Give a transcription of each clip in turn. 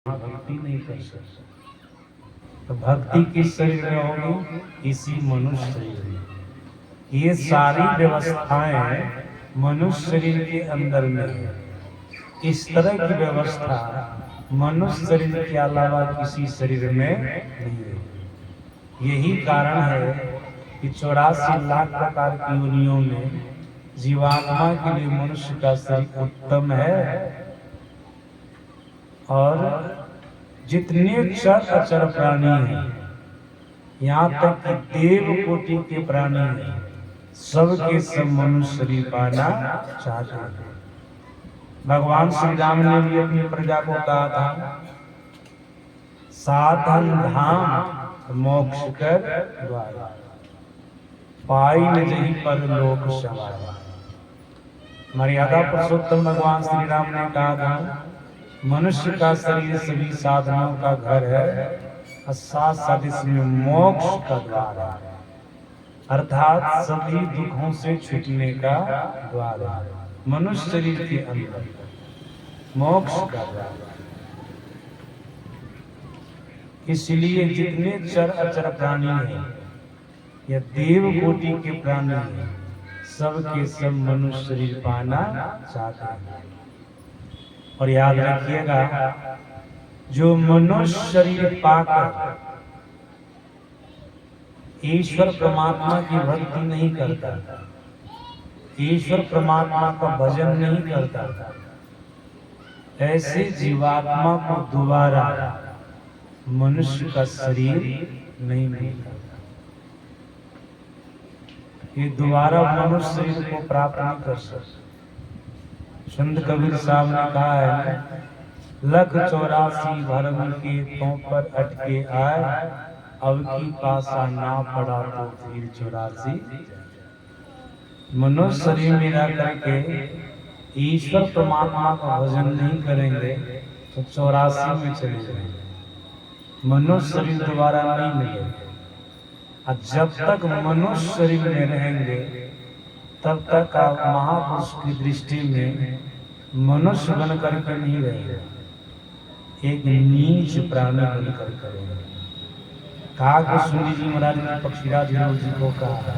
भक्ति नहीं कर सकता। तो भक्ति किस शरीर में होगी? इसी मनुष्य शरीर में। ये सारी व्यवस्थाएं मनुष्य शरीर के अंदर में है। इस तरह की व्यवस्था मनुष्य शरीर के अलावा किसी शरीर में नहीं है। यही कारण है कि 84 लाख प्रकार की योनियों में जीवात्मा के लिए मनुष्य का शरीर उत्तम है, और जितने चर अचर प्राणी हैं, यहाँ तक कि देव कोटि के प्राणी हैं, सबके सब मनुष्य शरीर पाना चाहते हैं। भगवान श्री राम ने भी अपनी प्रजा को कहा था, साधन धाम मोक्ष कर द्वार, पाई न जही परलोक सवार। मर्यादा पुरुषोत्तम भगवान श्री राम ने कहा था, मनुष्य का शरीर सभी साधनों का घर है, और साथ साथ इसमें मोक्ष का द्वार है, अर्थात सभी दुखों से छूटने का द्वार है। मनुष्य शरीर के अंदर मोक्ष का द्वार। इसलिए जितने चर अचर प्राणी हैं या देव कोटि के प्राणी हैं, सबके सब मनुष्य शरीर पाना चाहते हैं। और याद रखिएगा, जो मनुष्य शरीर पाकर ईश्वर परमात्मा की भक्ति नहीं करता, ईश्वर परमात्मा का भजन नहीं करता, ऐसे जीवात्मा को दोबारा मनुष्य का शरीर नहीं मिलता। ये दोबारा मनुष्य शरीर को प्राप्त नहीं कर सकता। संत कबीर साहब ने कहा है, लख 84 भरम के तो पर अटके आए, अब की पासा ना पड़ा तो फिर 84। मनुष्य शरीर में रह करके ईश्वर परमात्मा का भजन नहीं करेंगे तो 84 में चले जाएंगे, मनुष्य शरीर दोबारा नहीं मिलेगा। और जब तक मनुष्य शरीर में रहेंगे तब तक आप महापुरुष की दृष्टि में मनुष्य बनकर के नहीं रहेंगे, एक नीच प्राणी बनकर करेंगे। कहा कि सुनी जी महाराज ने पक्षीराज जी को कहा,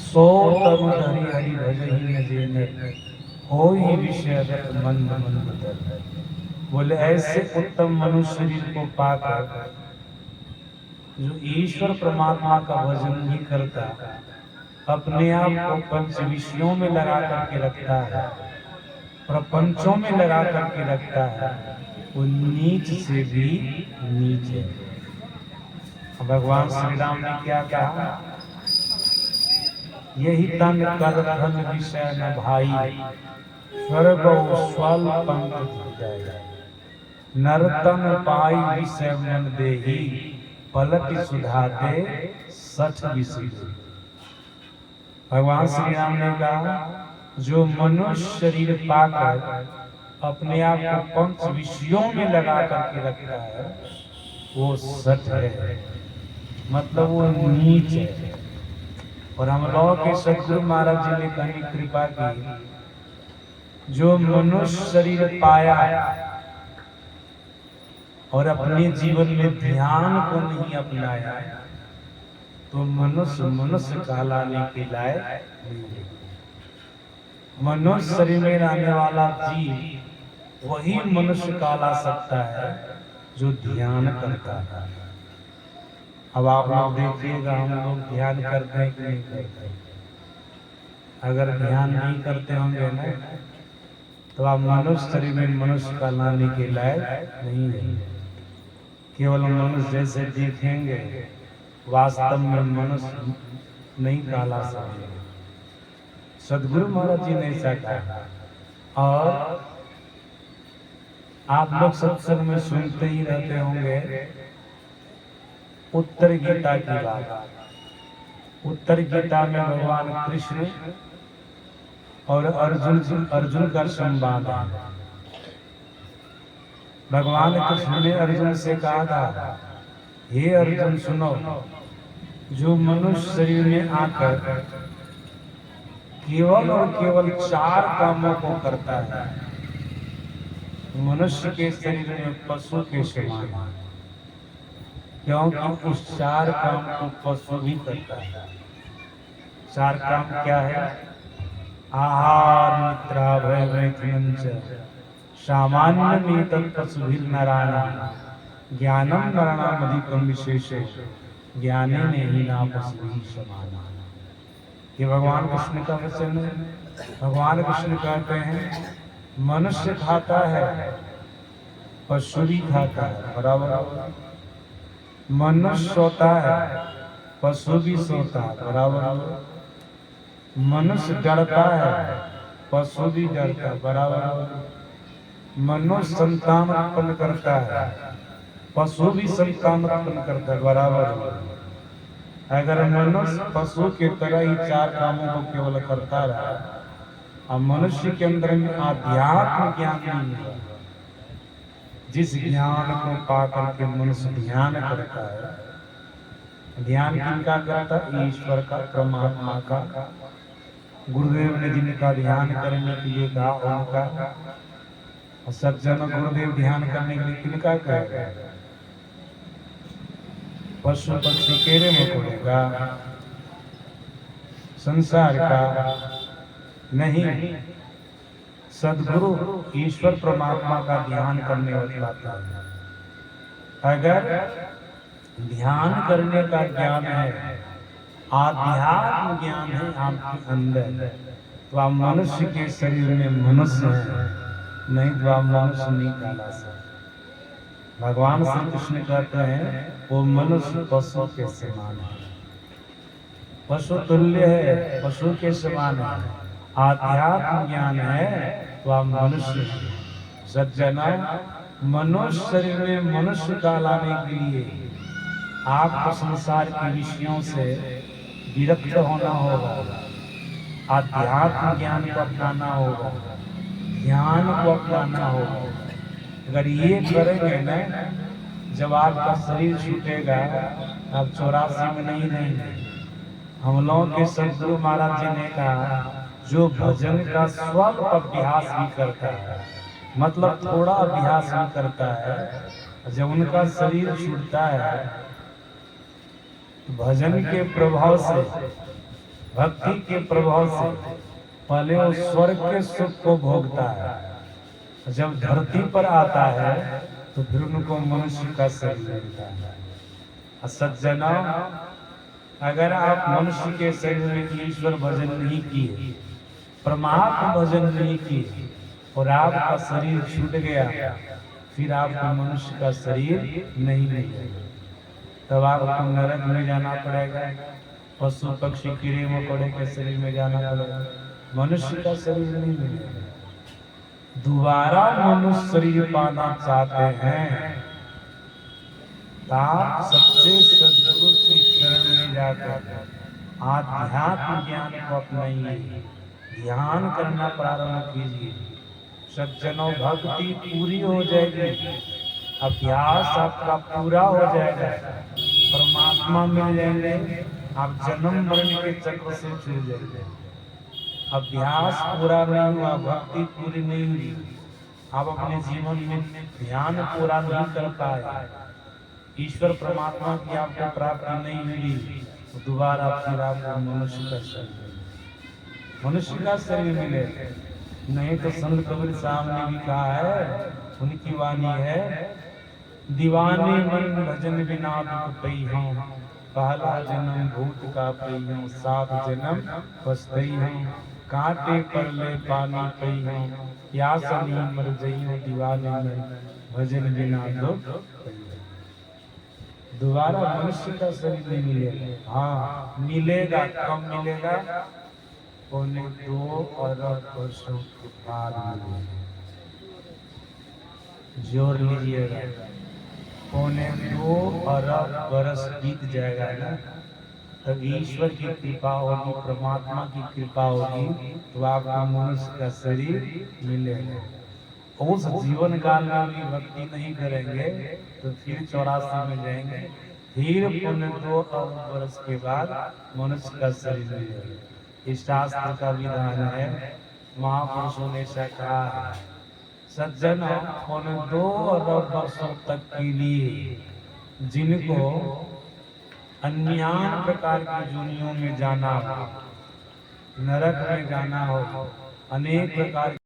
सो तनु हरि हरि भजहि न जेने, होई विषय मंद मंद। बोले ऐसे उत्तम मनुष्य शरीर को पाकर जो ईश्वर परमात्मा का भजन नहीं करता, अपने आप को पंच विषयों में लगा करके रखता है, प्रपंचों में लगा करके रखता है, वो नीच से भी नीच है। भगवान श्री राम ने क्या कहा, यही तन कर धन विषय न भाई, स्वर्ग स्वल पंथ जाए, नरतन पाई विषय मन देही, पलट सुधाते सठ विषय। भगवान श्री राम ने कहा, जो मनुष्य शरीर पाकर अपने आप को पंच विषयों में लगा करके रखता है, वो सठ है, मतलब वो नीच है। और हम लोगों के सदगुरु महाराज जी ने कहीं कृपा की, जो मनुष्य शरीर पाया और अपने जीवन में ध्यान को नहीं अपनाया, तो मनुष्य मनुष्य कहलाने के लायक नहीं है। मनुष्य शरीर में रहने वाला जीव वही मनुष्य कहला सकता है जो ध्यान करता है। अब आप लोग देखिएगा, हम लोग ध्यान करते हैं कि नहीं करते? अगर ध्यान नहीं करते होंगे ना, तो आप मनुष्य शरीर में मनुष्य कहलाने के लायक नहीं है। केवल मनुष्य जैसे देखेंगे, वास्तव में मनुष्य नहीं कहला सकते। सदगुरु महाराज जी ने ऐसा कहा। और आप लोग सत्संग में सुनते ही रहते होंगे उत्तर गीता की बात। उत्तर गीता में भगवान कृष्ण और अर्जुन का संवाद है। भगवान कृष्ण ने अर्जुन से कहा था, हे अर्जुन सुनो, जो मनुष्य शरीर में आकर केवल और केवल 4 कामों को करता है, मनुष्य के शरीर में पशु के समान है, क्योंकि उस चार काम को पशु भी करता है। चार काम क्या है? आहार निद्रा भय मैथुनं च सामान्यमेतत् पशुभिर्नराणाम् ज्ञानम नराणाम् अधिकम विशेषे ज्ञाने ही ना पशुभिः समाना। ये भगवान कृष्ण का वचन है। भगवान कृष्ण कहते हैं मनुष्य खाता है, पशु भी खाता है, बराबर। मनुष्य सोता है, पशु भी सोता है, बराबर। मनुष्य डरता है, पशु भी डरता है, बराबर। मनुष्य संतान उत्पन्न करता है, पशु भी संतान उत्पन्न करता है, बराबर। अगर मनुष्य पशु के तरह ही चार कामों को केवल करता रहा और मनुष्य के अंदर में आध्यात्म ज्ञान नहीं है, जिस ज्ञान को पाकर के मनुष्य ध्यान करता है, ध्यान किनका करता है? ईश्वर का, परमात्मा का। गुरुदेव ने जिनका ध्यान करने के लिए कहा उनका, सज्जन गुरुदेव ध्यान करने के लिए किनका कहेगा? पशु पक्षी केरे मकोड़े का, संसार का नहीं। सदगुरु ईश्वर परमात्मा का ध्यान करने वाला है। अगर ध्यान करने का ज्ञान है, आध्यात्म ज्ञान है आपके अंदर, तो आप मनुष्य के शरीर में मनुष्य हैं, नहीं तो आप मनुष्य नहीं कहला सकते। भगवान श्री कृष्ण कहते हैं वो मनुष्य पशु के समान है, पशु तुल्य है, पशु के समान है। आध्यात्म ज्ञान है तो आप मनुष्य। सज्जना, मनुष्य शरीर में मनुष्य का लाने के लिए आपको संसार के विषयों से विरक्त होना होगा, आध्यात्म ज्ञान को अपनाना होगा, ज्ञान को अपनाना होगा। अगर ये करेंगे ना, जब आपका शरीर छूटेगा, आप 84 में नहीं रहेंगे। हम लोगों के सदगुरु महाराज जी ने कहा जो भजन का स्वल्प अभ्यास भी करता है, मतलब थोड़ा अभ्यास भी करता है, जब उनका शरीर छूटता है तो भजन के प्रभाव से, भक्ति के प्रभाव से पहले वो स्वर्ग के सुख को भोगता है, जब धरती पर आता है तो फिर उनको मनुष्य का शरीर मिलता है। सज्जना, अगर आप मनुष्य के शरीर में ईश्वर भजन नहीं किए, परमात्मा भजन नहीं किए और आपका शरीर छूट गया, फिर आपको मनुष्य का शरीर नहीं मिलेगा, तब आपको नरक में जाना पड़ेगा, पशु पक्षी कीड़े मकोड़े के शरीर में जाना पड़ेगा, मनुष्य का शरीर नहीं मिलेगा। दोबारा मनुष्य शरीर पाना चाहते हैं तो आप सच्चे सदगुरु की शरण में जाकर आध्यात्म ज्ञान को अपनाइए, ध्यान करना प्रारंभ कीजिए। सज्जनों, भक्ति पूरी हो जाएगी, अभ्यास आपका पूरा हो जाएगा, परमात्मा मिल जाएंगे, आप जन्म मरण के चक्र से छूट जाएंगे। अभ्यास पूरा नहीं हुआ, भक्ति पूरी नहीं हुई, आप अपने जीवन में ध्यान पूरा नहीं कर पाए, ईश्वर परमात्मा की आपको प्राप्ति नहीं मिली, तो दोबारा फिर आपको मनुष्य का शरीर मिले। नहीं तो संत कबीर साहब ने भी कहा है, उनकी वाणी है, दीवाने मन भजन बिना दुख पई हूँ, पहला जन्म भूत का पई हूँ, 7 जन्म पछतई हूँ, कांटे पर ले पानी पई हूँ, प्यासनी मर जइयो, दीवाने मन भजन बिना दुख पई हूँ। दोबारा मनुष्य का शरीर नहीं मिलेगा। हाँ मिलेगा, कब मिलेगा? 2 अरब वर्षों के बाद मिलेगा। जोर लीजिएगा, 2 अरब वर्ष बीत जाएगा ना, तब ईश्वर की कृपा होगी, परमात्मा की कृपा होगी, तो आपको मनुष्य का शरीर मिलेगा। उस जीवन काल में भी भक्ति नहीं करेंगे तो फिर 84 में जाएंगे, फिर 2 अरब वर्ष के बाद मनुष्य का शरीर मिलेगा। इस शास्त्र का विधान है, महापुरुषों ने ऐसा कहा है। सज्जन उन 2 अरब वर्षों तक के लिए जिनको अन्य प्रकार की दुनियों में जाना हो, नरक में जाना हो, अनेक प्रकार